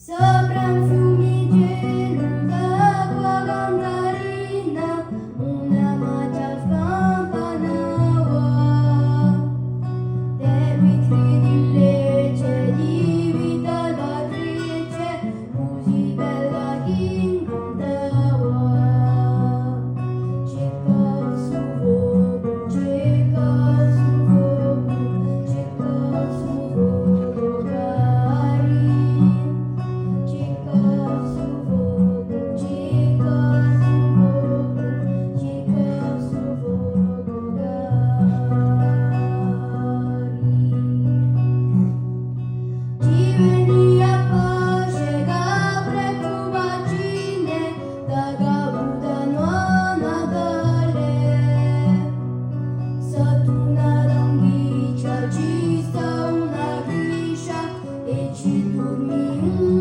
Sopra un fiumicino d'acqua cantarina, una magia spampanava. Dei vitri di legge, di vita d'attrice, musiche da chi incantava. Cerca su fuoco, cerca su fuoco, cerca su fuoco, cari. Cerca su fuoco, cerca su fuoco, cari. Ci veni a pace, capre cubacine, da caputano a Natale. Sotto una longhiccia ci sta una griscia e ci dormi un